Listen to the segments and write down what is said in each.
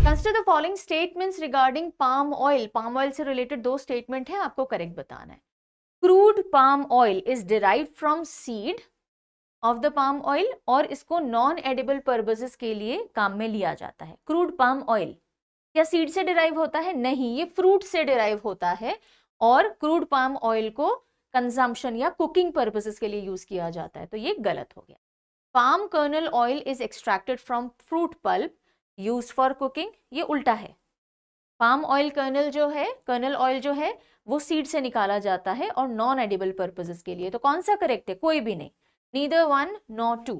Consider the following statements regarding palm oil. Palm oil से related दो statement है, आपको करेक्ट बताना है। Crude palm oil is derived from seed of the palm oil, और इसको नॉन एडिबल पर्पसेस के लिए काम में लिया जाता है। क्रूड पाम ऑयल क्या सीड से डिराइव होता है? नहीं, ये फ्रूट से डिराइव होता है, और क्रूड पाम ऑयल को कंजम्पशन या कुकिंग पर्पसेस के लिए यूज किया जाता है, तो ये गलत हो गया। Palm kernel oil is extracted from fruit pulp use for cooking, ये उल्टा है। पाम ऑयल कर्नल ऑयल जो है वो सीड से निकाला जाता है और नॉन एडिबल पर्पसेस के लिए। तो कौन सा करेक्ट है? कोई भी नहीं, neither one nor two,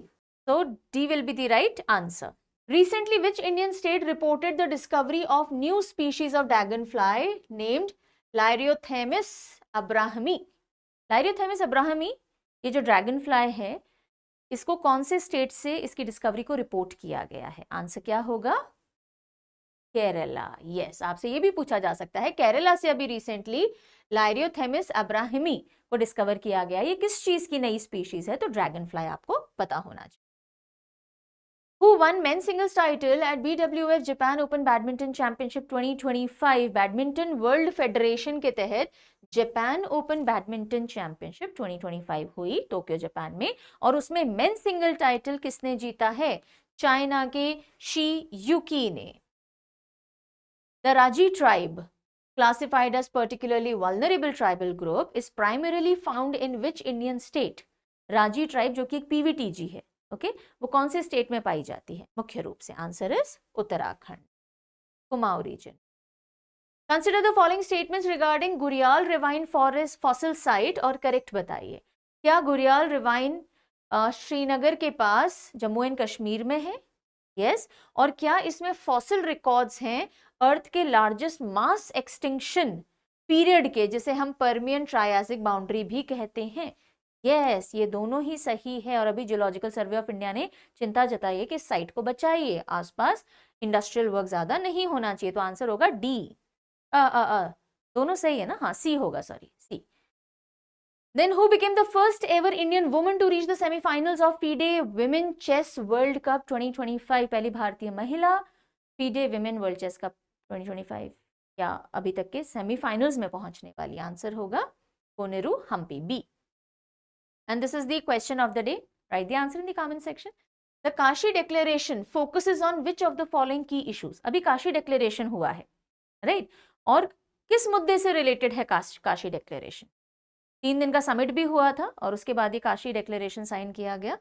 so D will be the right answer. Recently, which Indian state reported the discovery of new species of dragonfly named Lyriothemis abrahami? Lyriothemis abrahami, ये जो ड्रैगन फ्लाई है, इसको कौन से स्टेट से इसकी discovery को report किया गया है? आंसर क्या होगा? केरला। यस, आपसे ये भी पूछा जा सकता है, केरला से अभी रिसेंटली लायरियोथेमिस अब्राहिमी को डिस्कवर किया गया। ये किस चीज की नई स्पीशीज है? तो ड्रैगन फ्लाई आपको पता होना चाहिए। Who won men's singles title at BWF Japan Open Badminton Championship 2025? Badminton world federation के तहत जापान ओपन बैडमिंटन चैंपियनशिप 2025 हुई टोक्यो जापान में, और उसमें मेंस सिंगल टाइटल किसने जीता है? चाइना के शी यूकी ने। The Raji tribe, classified as particularly vulnerable tribal group, is primarily found in which Indian state? राजी ट्राइब जो कि एक पीवीटीजी है, ओके, वो कौन से स्टेट में पाई जाती है मुख्य रूप से? Answer is Uttarakhand, Kumaon region. Consider the following statements regarding Guriyal ravine forest fossil site, और करेक्ट बताइए। क्या गुरियाल रिवाइन श्रीनगर के पास जम्मू एंड कश्मीर में है? यस। और क्या इसमें फॉसिल रिकॉर्ड्स हैं अर्थ के लार्जेस्ट मास एक्सटिंक्शन पीरियड के, जिसे हम पर्मियन ट्रायासिक बाउंड्री भी कहते हैं? यस, ये दोनों ही सही है। और अभी जियोलॉजिकल सर्वे ऑफ इंडिया ने चिंता जताई है कि इस साइट को बचाइए, आसपास इंडस्ट्रियल वर्क ज्यादा नहीं होना चाहिए। तो आंसर होगा डी। दोनों सही है ना? हाँ, सी होगा, sorry, C. Then who became the first ever Indian woman to reach the semi-finals of FIDE Women Chess World Cup 2025? पहली भारतीय महिला FIDE Women World Chess Cup 2025 क्या अभी तक के सेमीफाइनल्स में पहुंचने वाली? आंसर होगा Koneru Humpy, B. And this is the question of the day. Write the answer in the comment section. The Kashi Declaration focuses on which of the following key issues? अभी Kashi declaration हुआ है, राइट? और किस मुद्दे से रिलेटेड है Kashi declaration? 3 दिन का समिट भी हुआ था और उसके बाद ही काशी डिक्लेरेशन साइन किया गया।